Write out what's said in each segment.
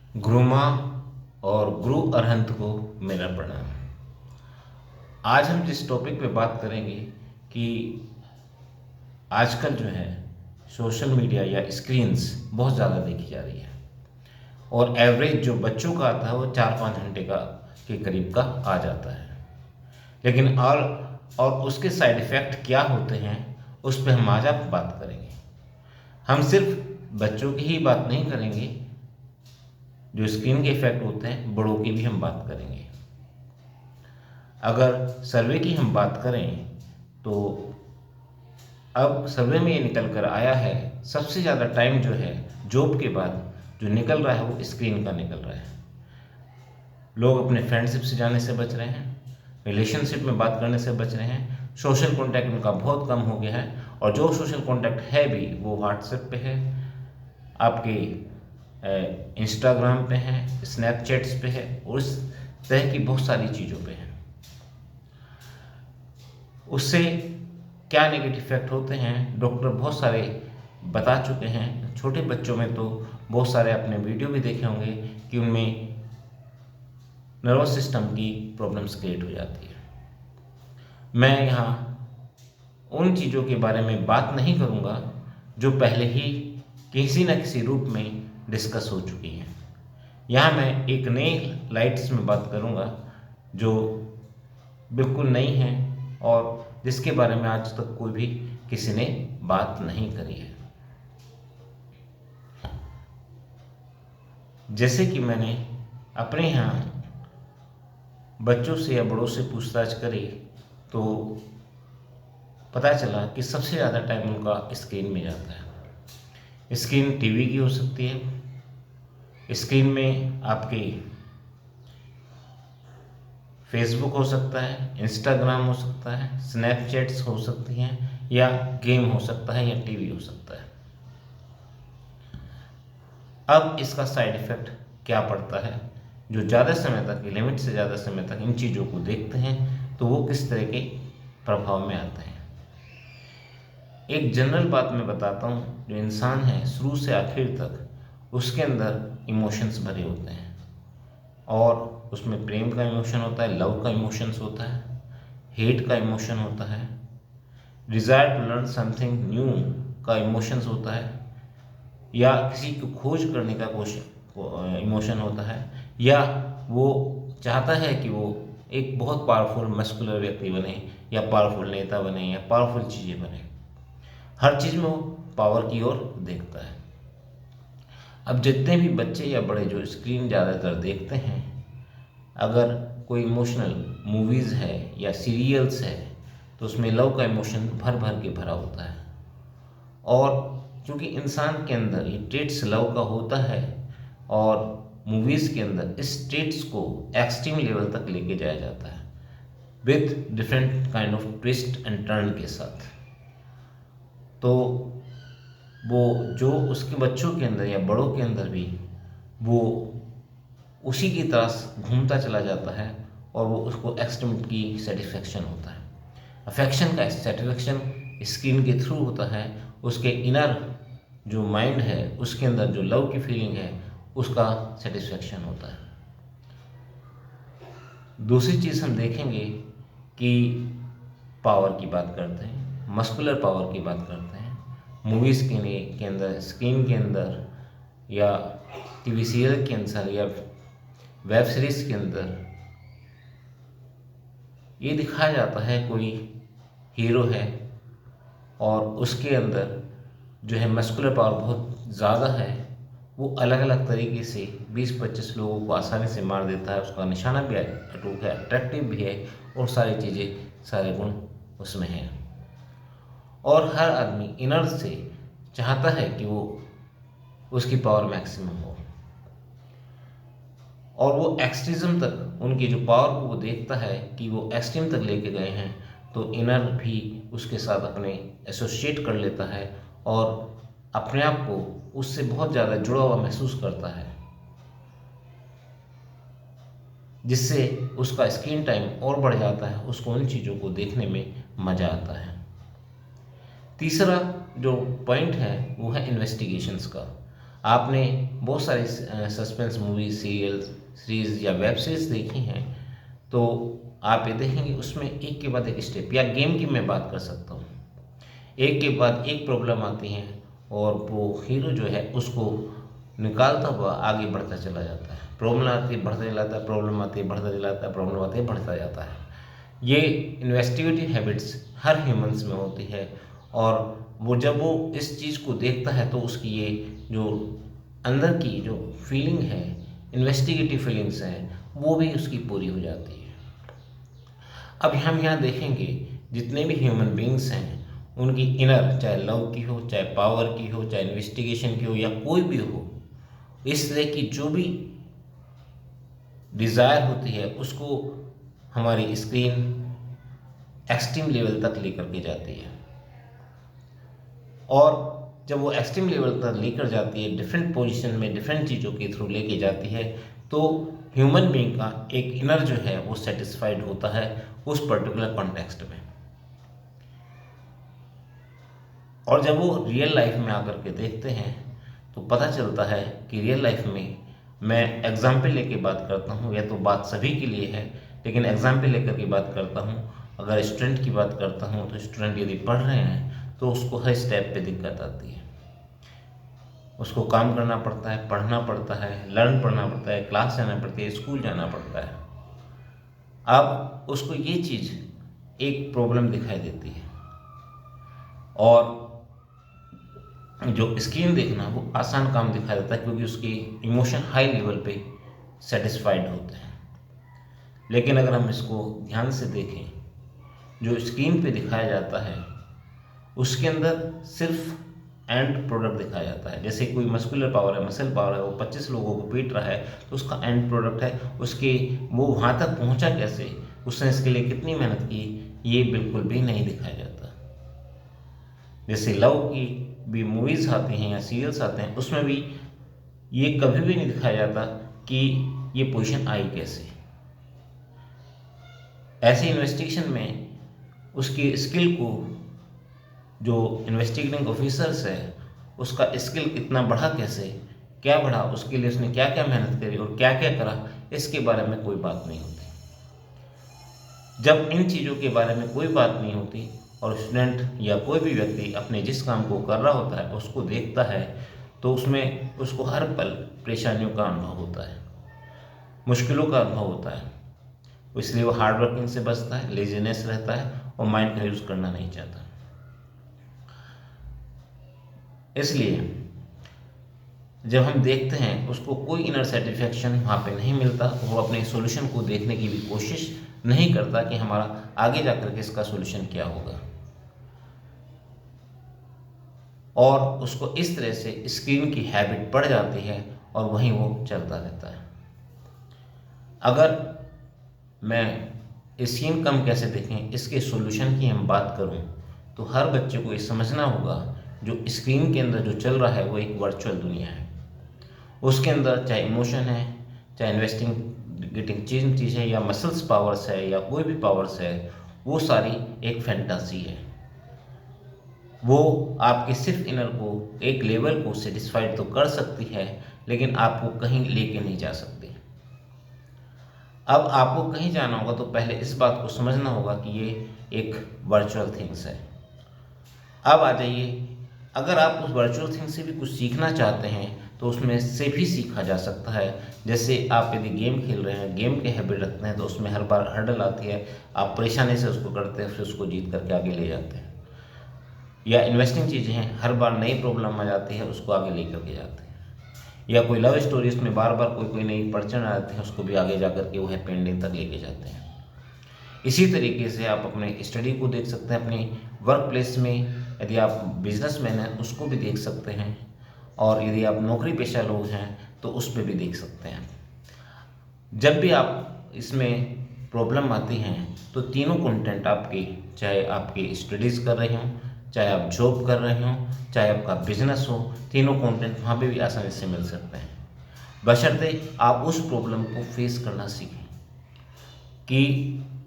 गुरुमा और गुरु अरहंत को मेरा प्रणाम। आज हम जिस टॉपिक पे बात करेंगे कि आजकल जो है सोशल मीडिया या स्क्रीन्स बहुत ज़्यादा देखी जा रही है और एवरेज जो बच्चों का आता है वो 4-5 घंटे का के करीब का आ जाता है। लेकिन और उसके साइड इफ़ेक्ट क्या होते हैं उस पर हम आज आप बात करेंगे। हम सिर्फ बच्चों की ही बात नहीं करेंगे, जो स्क्रीन के इफेक्ट होते हैं बड़ों की भी हम बात करेंगे। अगर सर्वे की हम बात करें तो अब सर्वे में ये निकल कर आया है सबसे ज़्यादा टाइम जो है जॉब के बाद जो निकल रहा है वो स्क्रीन का निकल रहा है। लोग अपने फ्रेंडशिप से जाने से बच रहे हैं, रिलेशनशिप में बात करने से बच रहे हैं, सोशल कॉन्टैक्ट उनका बहुत कम हो गया है और जो सोशल कॉन्टैक्ट है भी वो व्हाट्सएप पे है, आपके इंस्टाग्राम पे है, स्नैपचैट्स पे है और इस तरह की बहुत सारी चीज़ों पे है। उससे क्या नेगेटिव इफेक्ट होते हैं डॉक्टर बहुत सारे बता चुके हैं। छोटे बच्चों में तो बहुत सारे आपने वीडियो भी देखे होंगे कि उनमें नर्वस सिस्टम की प्रॉब्लम्स क्रिएट हो जाती है। मैं यहाँ उन चीज़ों के बारे में बात नहीं करूँगा जो पहले ही किसी न किसी रूप में डिस्कस हो चुकी हैं। यहाँ मैं एक नई लाइट्स में बात करूँगा जो बिल्कुल नई है और जिसके बारे में आज तक कोई भी किसी ने बात नहीं करी है। जैसे कि मैंने अपने यहाँ बच्चों से या बड़ों से पूछताछ करी तो पता चला कि सबसे ज़्यादा टाइम उनका स्क्रीन में जाता है। स्क्रीन टीवी की हो सकती है, स्क्रीन में आपके फेसबुक हो सकता है, इंस्टाग्राम हो सकता है, स्नैपचैट्स हो सकती हैं या गेम हो सकता है या टीवी हो सकता है। अब इसका साइड इफ़ेक्ट क्या पड़ता है? जो ज़्यादा समय तक, लिमिट से ज़्यादा समय तक इन चीज़ों को देखते हैं तो वो किस तरह के प्रभाव में आते हैं। एक जनरल बात मैं बताता हूँ, जो इंसान है शुरू से आखिर तक उसके अंदर इमोशंस भरे होते हैं और उसमें प्रेम का इमोशन होता है, लव का इमोशंस होता है, हेट का इमोशन होता है, desire to learn something new का इमोशंस होता है या किसी को खोज करने का इमोशन होता है या वो चाहता है कि वो एक बहुत पावरफुल मस्कुलर व्यक्ति बने या पावरफुल नेता बने या पावरफुल चीज़ें बने। हर चीज़ में वो पावर की ओर देखता है। अब जितने भी बच्चे या बड़े जो स्क्रीन ज़्यादातर देखते हैं, अगर कोई इमोशनल मूवीज़ है या सीरियल्स है तो उसमें लव का इमोशन भर भर के भरा होता है और क्योंकि इंसान के अंदर ये ट्रेट्स लव का होता है और मूवीज़ के अंदर इस ट्रेट्स को एक्सट्रीम लेवल तक लेके जाया जाता है with different kind of twist and turn के साथ। तो वो जो उसके बच्चों के अंदर या बड़ों के अंदर भी वो उसी की तरह घूमता चला जाता है और वो उसको एक्सट्रीम की सेटिस्फेक्शन होता है। अफेक्शन का सेटिस्फेक्शन स्क्रीन के थ्रू होता है, उसके इनर जो माइंड है उसके अंदर जो लव की फीलिंग है उसका सेटिस्फेक्शन होता है। दूसरी चीज़ हम देखेंगे कि पावर की बात करते हैं, मस्कुलर पावर की बात करते हैं। मूवीज़ के अंदर, स्क्रीन के अंदर या टीवी सीरियल के अंदर या वेब सीरीज़ के अंदर ये दिखाया जाता है कोई हीरो है और उसके अंदर जो है मस्कुलर पावर बहुत ज़्यादा है, वो अलग अलग तरीके से 20-25 लोगों को आसानी से मार देता है। उसका निशाना भी अटूट है, अट्रैक्टिव भी है और सारी चीज़ें, सारे गुण उसमें हैं और हर आदमी इनर से चाहता है कि वो उसकी पावर मैक्सिमम हो और वो एक्सट्रीज़म तक उनकी जो पावर को वो देखता है कि वो एक्सट्रीम तक लेके गए हैं तो इनर भी उसके साथ अपने एसोसिएट कर लेता है और अपने आप को उससे बहुत ज़्यादा जुड़ा हुआ महसूस करता है, जिससे उसका स्क्रीन टाइम और बढ़ जाता है, उसको उन चीज़ों को देखने में मज़ा आता है। तीसरा जो पॉइंट है वो है इन्वेस्टिगेशंस का। आपने बहुत सारी सस्पेंस मूवी, सीरियल, सीरीज या वेब सीरीज देखी हैं, तो आप ये देखेंगे उसमें एक के बाद एक स्टेप, या गेम की मैं बात कर सकता हूँ, एक के बाद एक प्रॉब्लम आती है और वो हीरो जो है उसको निकालता हुआ आगे बढ़ता चला जाता है। प्रॉब्लम आती है, बढ़ता चलाता है, प्रॉब्लम आती है, बढ़ता चलाता है, प्रॉब्लम आती है, बढ़ता जाता है। ये इन्वेस्टिगेटिव हैबिट्स हर ह्यूमंस में होती है, और वो जब वो इस चीज़ को देखता है तो उसकी ये जो अंदर की जो फीलिंग है, इन्वेस्टिगेटिव फीलिंग्स हैं, वो भी उसकी पूरी हो जाती है। अब हम यहाँ देखेंगे जितने भी ह्यूमन बींग्स हैं उनकी इनर, चाहे लव की हो, चाहे पावर की हो, चाहे इन्वेस्टिगेशन की हो, या कोई भी हो, इस तरह की जो भी डिज़ायर होती है उसको हमारी स्क्रीन एक्सट्रीम लेवल तक लेकर के जाती है। और जब वो एक्सट्रीम लेवल तक लेकर जाती है, डिफरेंट पोजीशन में डिफरेंट चीज़ों के थ्रू लेके जाती है, तो ह्यूमन बीइंग का एक इनर जो है वो सेटिस्फाइड होता है उस पर्टिकुलर कॉन्टेक्स्ट में। और जब वो रियल लाइफ में आकर के देखते हैं तो पता चलता है कि रियल लाइफ में, मैं एग्जाम्पल लेके बात करता हूँ, या तो बात सभी के लिए है लेकिन एग्जाम्पल लेकर के बात करता हूँ। अगर स्टूडेंट की बात करता हूँ तो स्टूडेंट यदि पढ़ रहे हैं तो उसको हर स्टेप पे दिक्कत आती है। उसको काम करना पड़ता है, पढ़ना पड़ता है, लर्न पढ़ना पड़ता है, क्लास जाना पड़ती है, स्कूल जाना पड़ता है। अब उसको ये चीज़ एक प्रॉब्लम दिखाई देती है, और जो स्क्रीन देखना वो आसान काम दिखा देता है क्योंकि उसकी इमोशन हाई लेवल पे सेटिस्फाइड होते हैं। लेकिन अगर हम इसको ध्यान से देखें, जो स्क्रीन पे दिखाया जाता है उसके अंदर सिर्फ एंड प्रोडक्ट दिखाया जाता है। जैसे कोई मस्कुलर पावर है, मसल पावर है, वो 25 लोगों को पीट रहा है तो उसका एंड प्रोडक्ट है, उसके वो वहाँ तक पहुँचा कैसे, उसने इसके लिए कितनी मेहनत की, ये बिल्कुल भी नहीं दिखाया जाता। जैसे लव की भी मूवीज़ आती हैं या सीरियल्स आते हैं, उसमें भी ये कभी भी नहीं दिखाया जाता कि ये पोजीशन आई कैसे। ऐसे इन्वेस्टिगेशन में उसकी स्किल को, जो इन्वेस्टिगेटिंग ऑफिसर्स है उसका स्किल कितना बढ़ा, कैसे क्या बढ़ा, उसके लिए उसने क्या क्या मेहनत करी और क्या क्या करा, इसके बारे में कोई बात नहीं होती। जब इन चीज़ों के बारे में कोई बात नहीं होती और स्टूडेंट या कोई भी व्यक्ति अपने जिस काम को कर रहा होता है उसको देखता है, तो उसमें उसको हर पल परेशानियों का अनुभव होता है, मुश्किलों का अनुभव होता है। इसलिए वो हार्ड वर्किंग से बचता है, लेजीनेस रहता है और माइंड का यूज़ करना नहीं चाहता। इसलिए जब हम देखते हैं उसको कोई इनर सेटिस्फेक्शन वहाँ पे नहीं मिलता, वो अपने सॉल्यूशन को देखने की भी कोशिश नहीं करता कि हमारा आगे जाकर के इसका सॉल्यूशन क्या होगा, और उसको इस तरह से स्क्रीन की हैबिट पड़ जाती है और वहीं वो चलता रहता है। अगर मैं स्क्रीन कम कैसे देखें इसके सॉल्यूशन की हम बात करूं, तो हर बच्चे को ये समझना होगा जो स्क्रीन के अंदर जो चल रहा है वो एक वर्चुअल दुनिया है। उसके अंदर चाहे इमोशन है, चाहे इन्वेस्टिगेटिंग चीज़ है, या मसल्स पावर्स है, या कोई भी पावर्स है, वो सारी एक फैंटासी है। वो आपके सिर्फ इनर को, एक लेवल को सेटिस्फाइड तो कर सकती है लेकिन आपको कहीं लेके नहीं जा सकती। अब आपको कहीं जाना होगा तो पहले इस बात को समझना होगा कि ये एक वर्चुअल थिंग्स है। अब आ जाइए, अगर आप उस वर्चुअल थिंग से भी कुछ सीखना चाहते हैं तो उसमें से भी सीखा जा सकता है। जैसे आप यदि गेम खेल रहे हैं, गेम के हैबिट रखते हैं, तो उसमें हर बार हर्डल आती है, आप परेशानी से उसको करते हैं, फिर उसको जीत करके आगे ले जाते हैं। या इन्वेस्टिंग चीज़ें हैं, हर बार नई प्रॉब्लम आ जाती है, उसको आगे लेकर के जाते हैं। या कोई लव स्टोरी, उसमें बार बार कोई कोई नई पड़चन आ जाती है, उसको भी आगे जा कर के वो हैप्पी एंडिंग तक लेके जाते हैं। इसी तरीके से आप अपने स्टडी को देख सकते हैं, अपनी वर्क प्लेस में यदि आप बिजनेसमैन हैं उसको भी देख सकते हैं, और यदि आप नौकरी पेशा लोग हैं तो उस पर भी देख सकते हैं। जब भी आप इसमें प्रॉब्लम आती हैं तो तीनों कंटेंट आपके, चाहे आपकी स्टडीज़ कर रहे हों, चाहे आप जॉब कर रहे हों, चाहे आपका बिजनेस हो, तीनों कंटेंट वहाँ पे भी आसानी से मिल सकते हैं, बशर्ते आप उस प्रॉब्लम को फेस करना सीखें। कि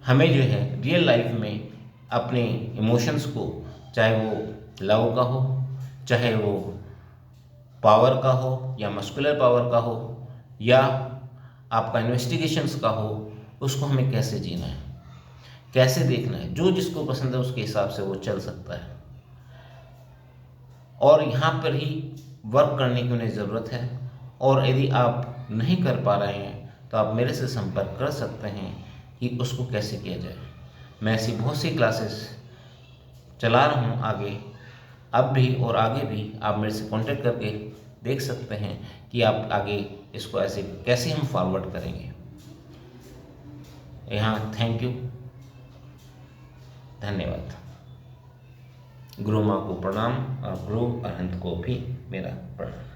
हमें जो है रियल लाइफ में अपने इमोशंस को, चाहे वो लव का हो, चाहे वो पावर का हो या मस्कुलर पावर का हो या आपका इन्वेस्टिगेशंस का हो, उसको हमें कैसे जीना है, कैसे देखना है। जो जिसको पसंद है उसके हिसाब से वो चल सकता है, और यहाँ पर ही वर्क करने की उन्हें ज़रूरत है। और यदि आप नहीं कर पा रहे हैं तो आप मेरे से संपर्क कर सकते हैं कि उसको कैसे किया जाए। मैं ऐसी बहुत सी क्लासेस चला रहा हूँ आगे, अब भी और आगे भी आप मेरे से कांटेक्ट करके देख सकते हैं कि आप आगे इसको ऐसे कैसे हम फॉरवर्ड करेंगे। यहाँ थैंक यू, धन्यवाद। गुरु माँ को प्रणाम और गुरु अनंत को भी मेरा प्रणाम।